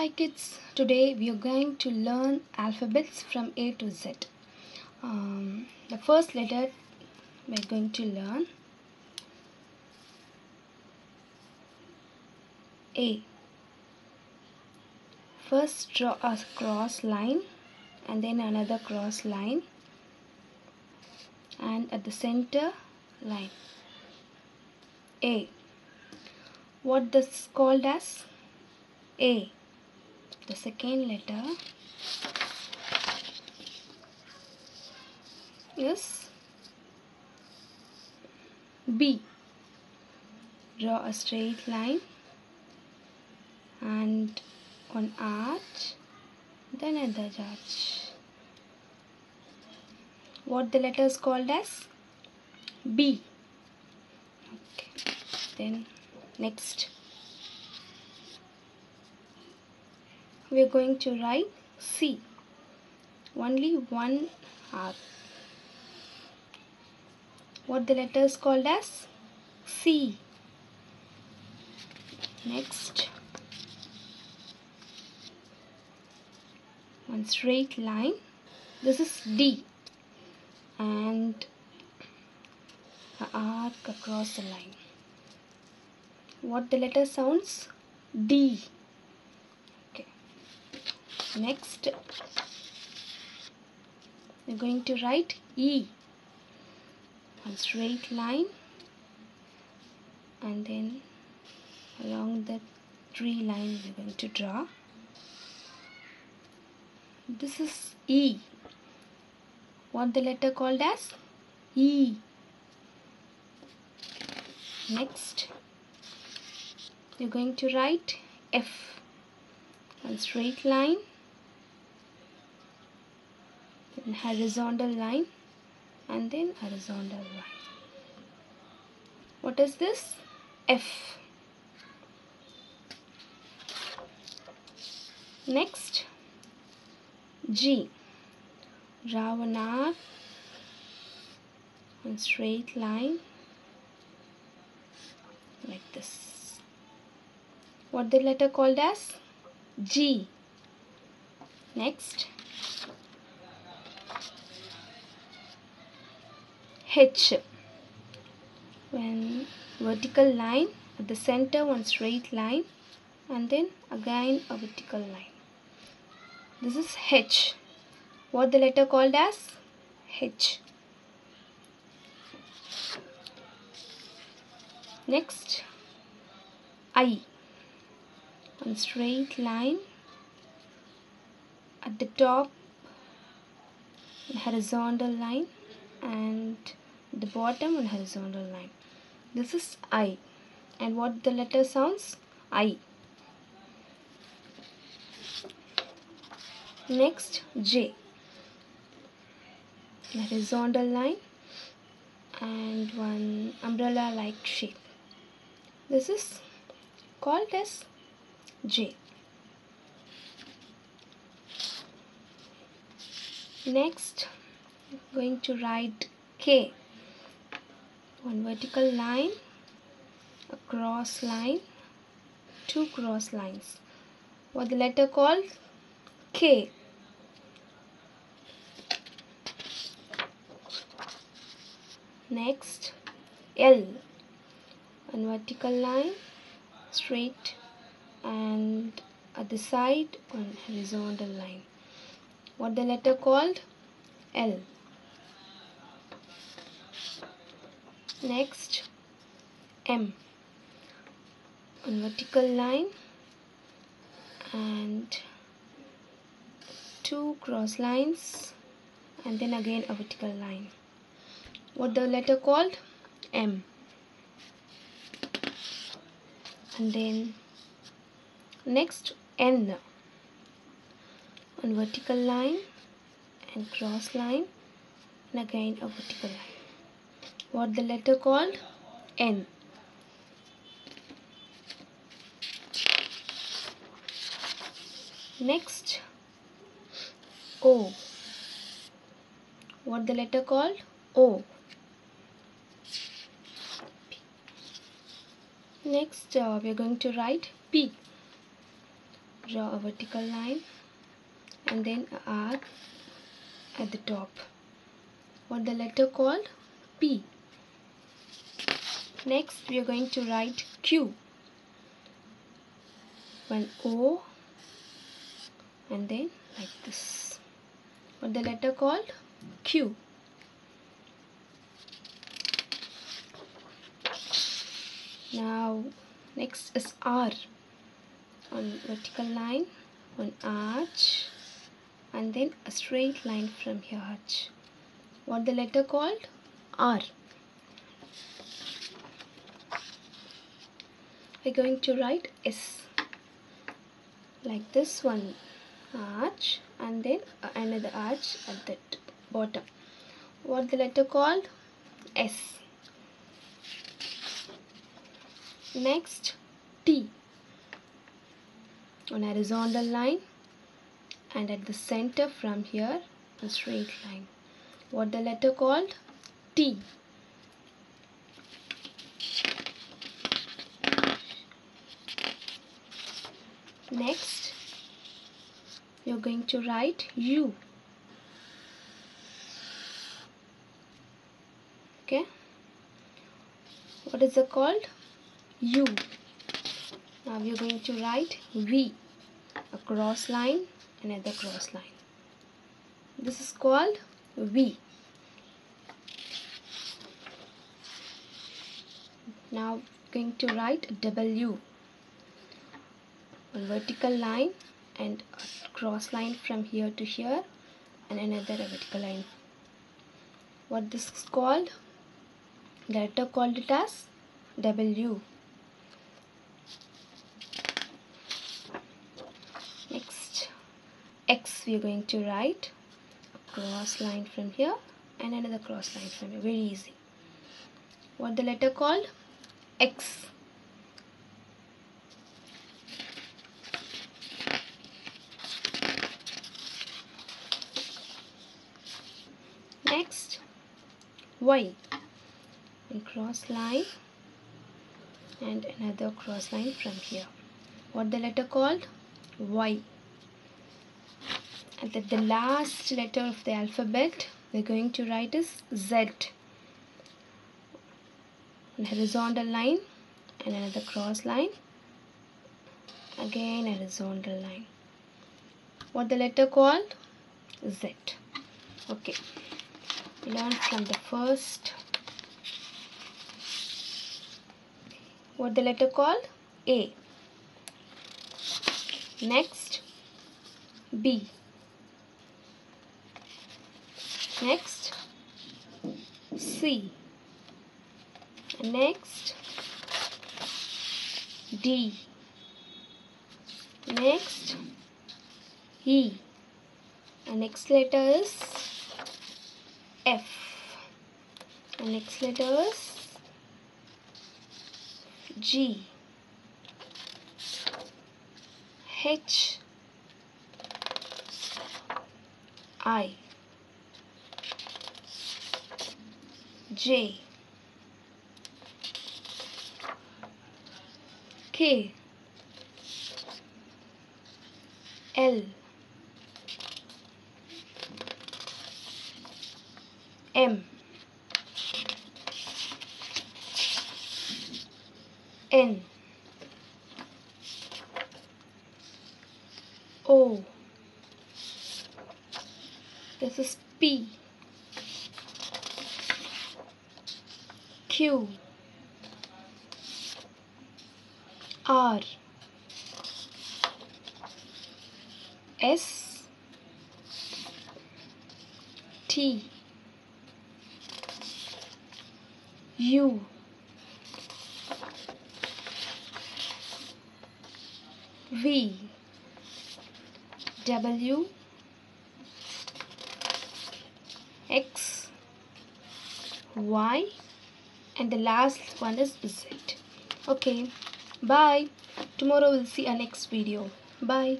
Hi kids, today we are going to learn alphabets from A to Z. The first letter we are going to learn A. First draw a cross line and then another cross line and at the center line. A. What this is called as? A. The second letter is B. Draw a straight line and one arch, then another arch. What the letter is called as? B. Okay. Then next we are going to write C. Only one R. What the letter is called as? C. Next, one straight line. This is D and an arc across the line. What the letter sounds? D. Okay. Next, we're going to write E. One straight line and then along the tree line we're going to draw. This is E. What the letter called as? E. Next, we're going to write F. One straight line, then horizontal line, and then horizontal line. What is this? F. Next, G. Draw an arc, one straight line like this. What the letter called as? G. Next, H. One vertical line at the center, one straight line, and then again a vertical line. This is H. What the letter called as? H. Next, I. One straight line at the top, a horizontal line, and the bottom one horizontal line. This is I. And what the letter sounds? I. Next, J. A horizontal line and one umbrella like shape. This is called as J. Next, going to write K. One vertical line, a cross line, two cross lines. What the letter called? K. Next, L. One vertical line, straight, and at the side one horizontal line. What the letter called? L. Next, M. One vertical line and two cross lines and then again a vertical line. What the letter called? M. And then next, N. One vertical line and cross line and again a vertical line. What the letter called? N. Next, O. What the letter called? O. Next, we are going to write P. Draw a vertical line and then an arc at the top. What the letter called? P. Next we are going to write Q. One O and then like this. What the letter called? Q. Now next is R. On vertical line, one arch and then a straight line from here arch. What the letter called? R. We're going to write S. Like this, one arch and then another arch at the bottom. What the letter called? S. Next, T. On a horizontal line and at the center from here a straight line. What the letter called? T. Next you're going to write U. Okay, what is it called? U. Now we are going to write V. A cross line, another cross line. This is called V. Now going to write W. One vertical line and a cross line from here to here and another vertical line. What this is called? The letter called it as W. Next, X we are going to write a cross line from here and another cross line from here. Very easy. What the letter called? X. Next, Y. And cross line and another cross line from here. What the letter called? Y. And the last letter of the alphabet we're going to write is Z. One horizontal line and another cross line, again a horizontal line. What the letter called? Z. Okay, we learned from the first. What the letter called? A. Next, B. Next, C. Next, D. Next, E. The next letter is F. The next letter is G. H. I. J. K. L. M. N. O. This is P. Q. R. S. T. U. V. W. X. Y. And the last one is Z. Okay, bye. Tomorrow we'll see our next video. Bye.